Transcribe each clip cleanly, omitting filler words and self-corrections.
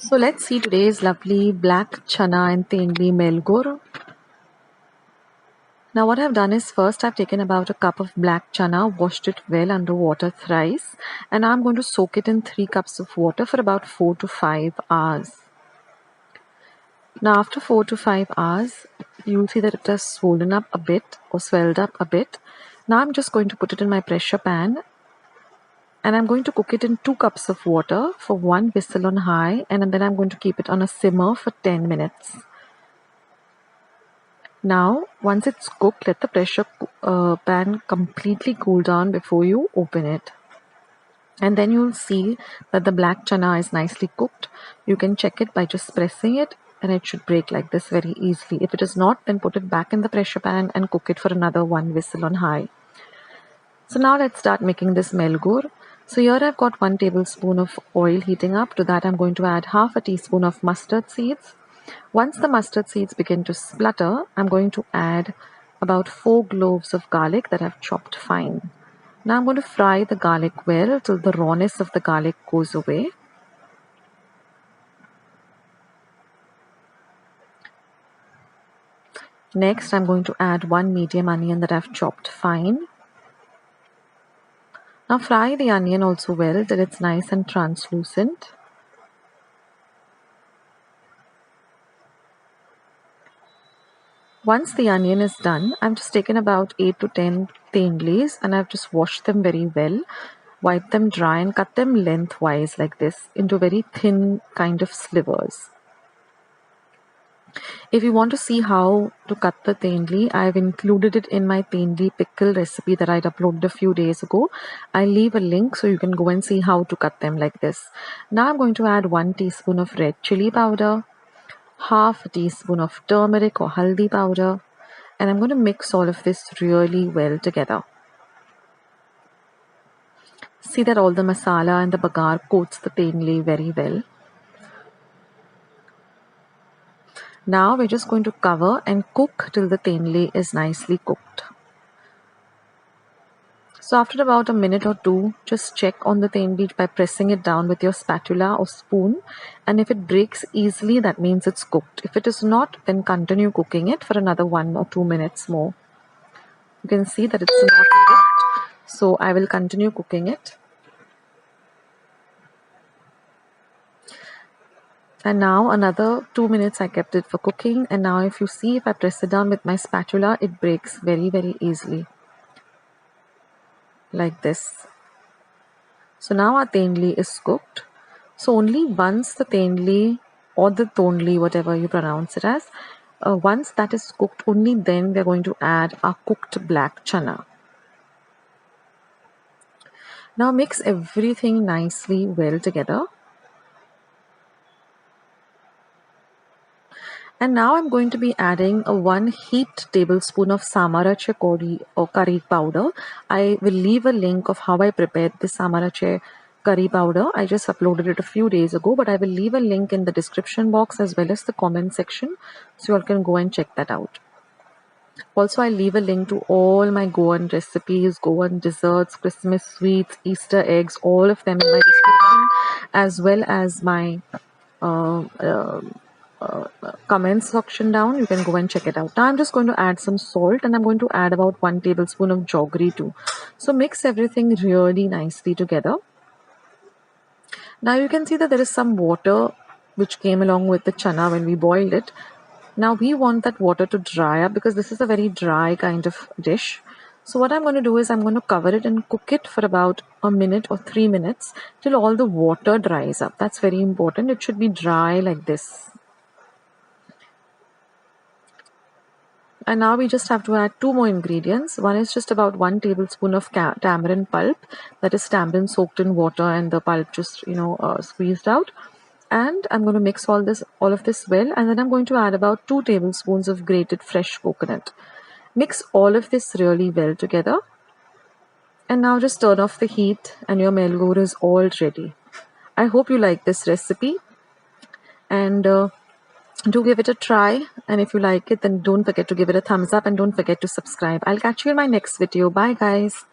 So let's see today's lovely black chana and Tendli Melgor. Now what I've done is first I've taken about a cup of black chana, washed it well under water thrice, and I'm going to soak it in 3 cups of water for about 4 to 5 hours. Now after 4 to 5 hours, you'll see that it has swollen up a bit or swelled up a bit. Now I'm just going to put it in my pressure pan, and I'm going to cook it in 2 cups of water for 1 whistle on high, and then I'm going to keep it on a simmer for 10 minutes. Now, once it's cooked, let the pressure pan completely cool down before you open it. And then you'll see that the black chana is nicely cooked. You can check it by just pressing it, and it should break like this very easily. If it is not, then put it back in the pressure pan and cook it for another 1 whistle on high. So now let's start making this melgor. So here I've got 1 tablespoon of oil heating up. To that I'm going to add half a teaspoon of mustard seeds. Once the mustard seeds begin to splutter, I'm going to add about 4 cloves of garlic that I've chopped fine. Now I'm going to fry the garlic well till the rawness of the garlic goes away. Next, I'm going to add 1 medium onion that I've chopped fine. Now fry the onion also well till it's nice and translucent. Once the onion is done, I've just taken about 8 to 10 tendlis and I've just washed them very well, wiped them dry and cut them lengthwise like this into very thin kind of slivers. If you want to see how to cut the tendli, I've included it in my Tendli pickle recipe that I'd uploaded a few days ago. I'll leave a link so you can go and see how to cut them like this. Now I'm going to add 1 teaspoon of red chili powder, half a teaspoon of turmeric or haldi powder, and I'm going to mix all of this really well together. See that all the masala and the bagar coats the tendli very well. Now we're just going to cover and cook till the tendli is nicely cooked. So after about a minute or two, just check on the tendli by pressing it down with your spatula or spoon, and if it breaks easily, that means it's cooked. If it is not, then continue cooking it for another 1 or 2 minutes more. You can see that it's not cooked, so I will continue cooking it. And now another 2 minutes I kept it for cooking, and now if you see, if I press it down with my spatula, it breaks very easily like this. So now our tendli is cooked. So only once the tendli or the tondli, whatever you pronounce it as, once that is cooked, only then we are going to add our cooked black chana. Now mix everything nicely well together. And now I'm going to be adding a 1 heaped tablespoon of samarache curry powder. I will leave a link of how I prepared this samarache curry powder. I just uploaded it a few days ago, but I will leave a link in the description box as well as the comment section, so you all can go and check that out. Also, I'll leave a link to all my Goan recipes, Goan desserts, Christmas sweets, Easter eggs, all of them in my description, as well as my comments section down. You can go and check it out. Now I'm just going to add some salt, and I'm going to add about 1 tablespoon of jaggery too. So mix everything really nicely together. Now you can see that there is some water which came along with the chana when we boiled it. Now we want that water to dry up because this is a very dry kind of dish. So what I'm going to do is I'm going to cover it and cook it for about a minute or 3 minutes till all the water dries up. That's very important. It should be dry like this. And now we just have to add 2 more ingredients. One is just about 1 tablespoon of tamarind pulp, that is tamarind soaked in water and the pulp just squeezed out. And I'm going to mix all of this well, and then I'm going to add about 2 tablespoons of grated fresh coconut. Mix all of this really well together. And now just turn off the heat and your melgor is all ready. I hope you like this recipe, and do give it a try, and if you like it, then don't forget to give it a thumbs up and don't forget to subscribe. I'll catch you in my next video. Bye guys.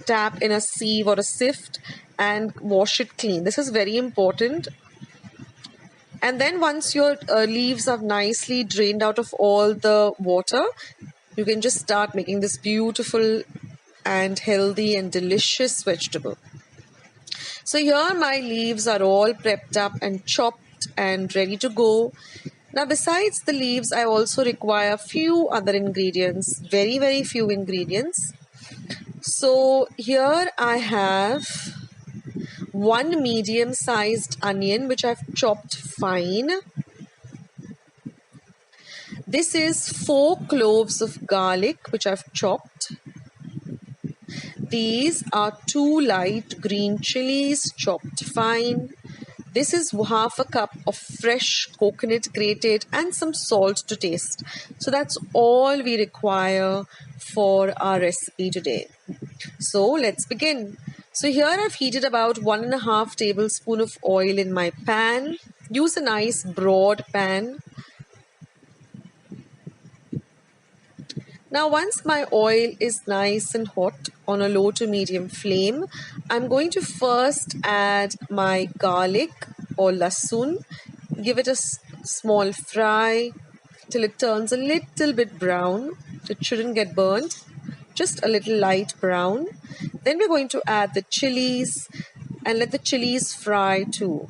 tap in a sieve or a sift and wash it clean. This is very important. And then once your leaves are nicely drained out of all the water, you can just start making this beautiful and healthy and delicious vegetable. So here my leaves are all prepped up and chopped and ready to go. Now besides the leaves, I also require a few other ingredients, very few ingredients. So here I have one medium-sized onion which I've chopped fine. This is 4 cloves of garlic which I've chopped. These are 2 light green chilies chopped fine. This is half a cup of fresh coconut grated and some salt to taste. So that's all we require for our recipe today. So let's begin. So here I've heated about 1.5 tablespoons of oil in my pan. Use a nice broad pan. Now once my oil is nice and hot on a low to medium flame, I'm going to first add my garlic or lasun. Give it a small fry till it turns a little bit brown. It shouldn't get burnt, just a little light brown. Then we're going to add the chilies and let the chilies fry too.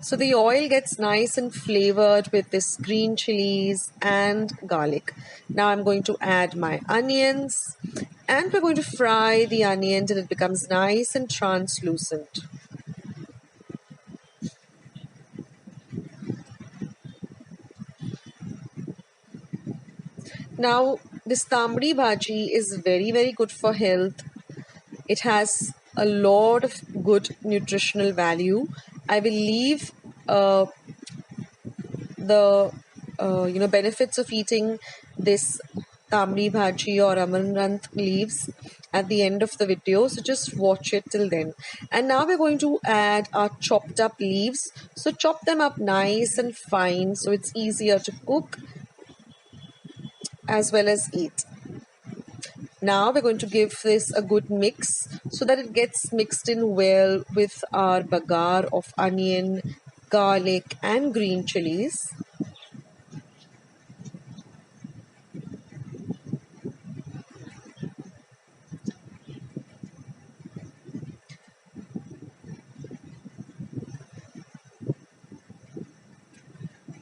So the oil gets nice and flavored with this green chilies and garlic. Now I'm going to add my onions and we're going to fry the onion till it becomes nice and translucent. Now this TAMBDI Bhaji is very good for health. It has a lot of good nutritional value. I will leave the benefits of eating this TAMBDI Bhaji or amaranth leaves at the end of the video, so just watch it till then. And now we're going to add our chopped up leaves. So chop them up nice and fine so it's easier to cook as well as eat. Now we're going to give this a good mix so that it gets mixed in well with our bagar of onion, garlic and green chilies.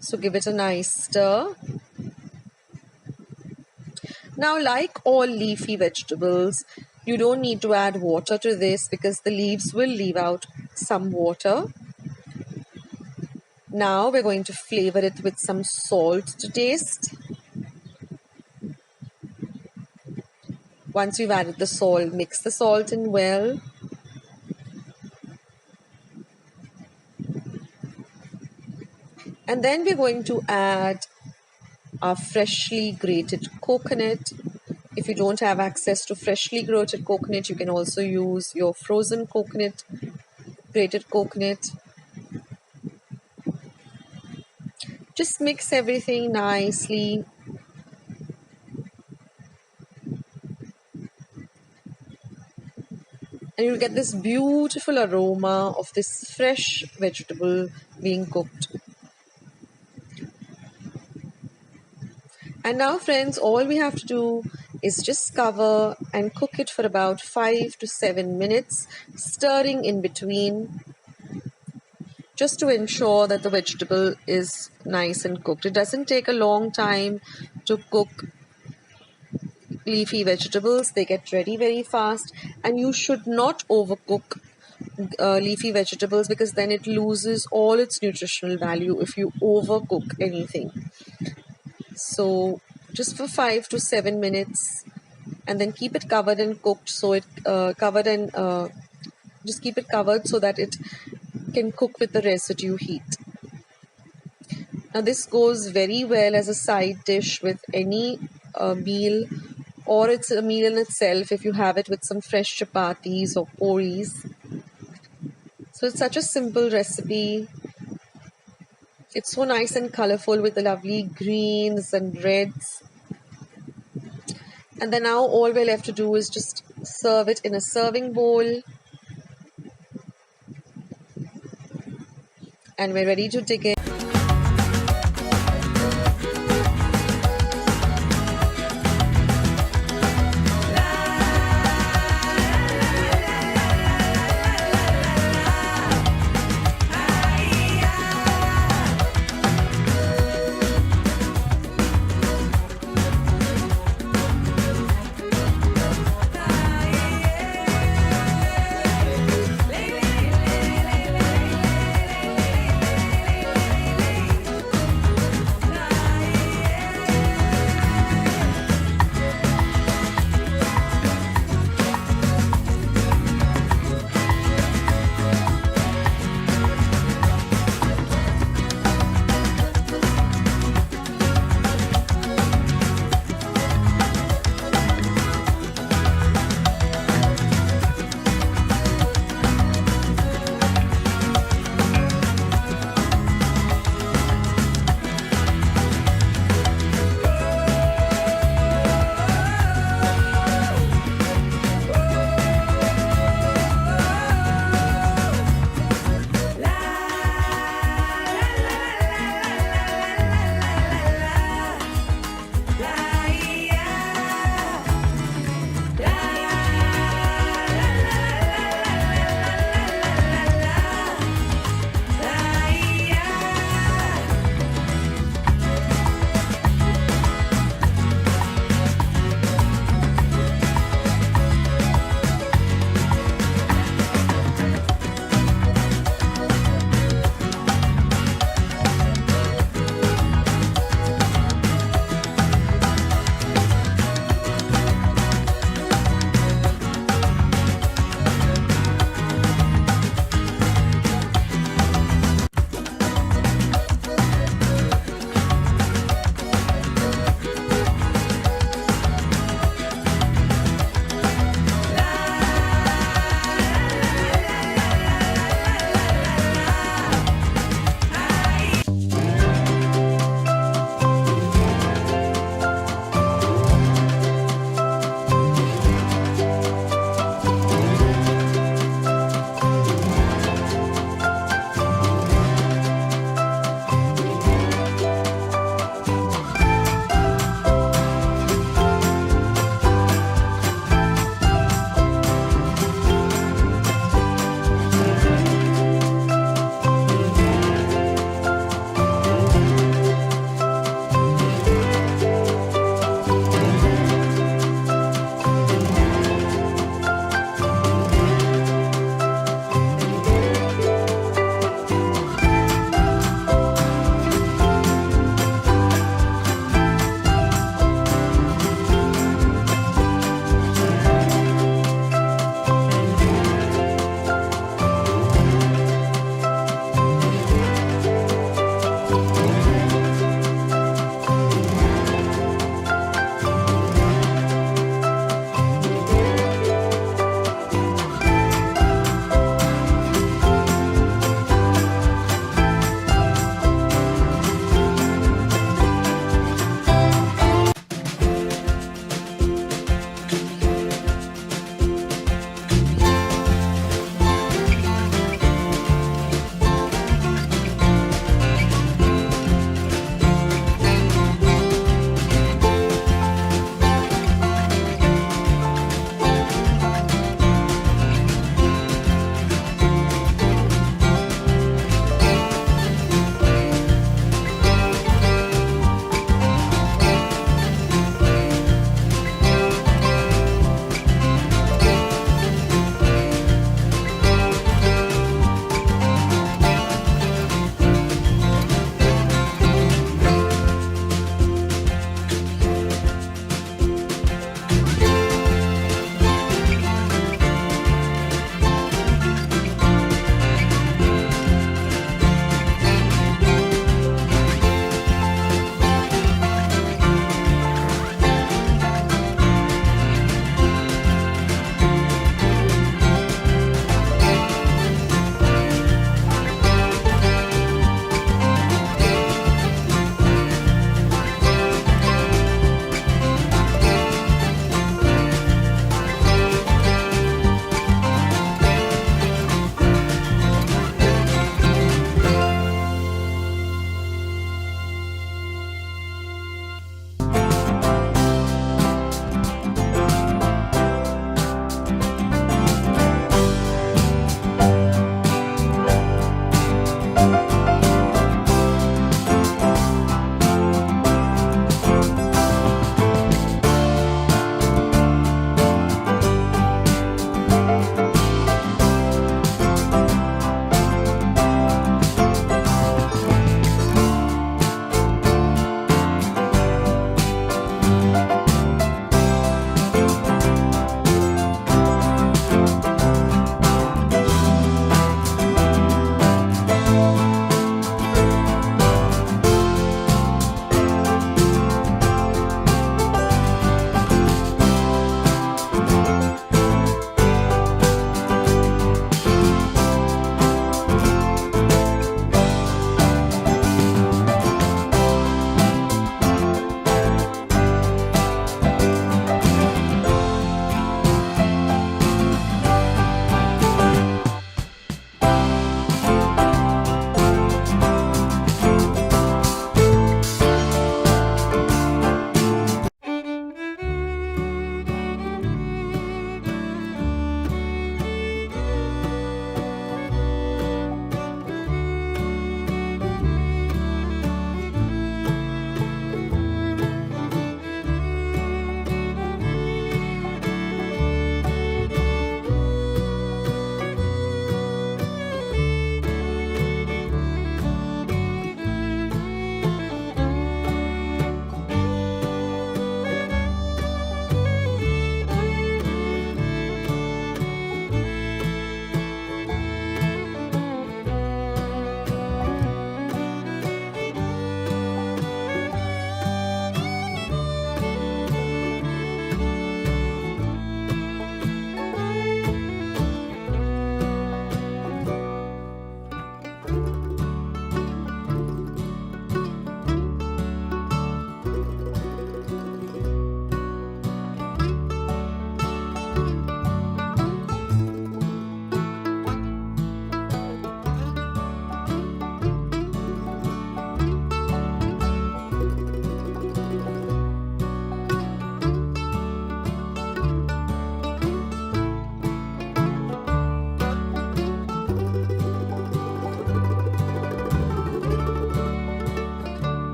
So give it a nice stir. Now, like all leafy vegetables, you don't need to add water to this because the leaves will leave out some water. Now we're going to flavor it with some salt to taste. Once you've added the salt, mix the salt in well. And then we're going to add our freshly grated coconut. If you don't have access to freshly grated coconut, you can also use your frozen coconut, grated coconut. Just mix everything nicely. And you'll get this beautiful aroma of this fresh vegetable being cooked. And now friends, all we have to do is just cover and cook it for about 5 to 7 minutes, stirring in between, just to ensure that the vegetable is nice and cooked. It doesn't take a long time to cook leafy vegetables. They get ready very fast, and you should not overcook leafy vegetables because then it loses all its nutritional value if you overcook anything. So just for 5 to 7 minutes, and then keep it covered and cooked. So it just keep it covered so that it can cook with the residue heat. Now this goes very well as a side dish with any meal, or it's a meal in itself if you have it with some fresh chapatis or puris. So it's such a simple recipe. It's so nice and colorful with the lovely greens and reds. And then now all we're left to do is just serve it in a serving bowl, and we're ready to take it.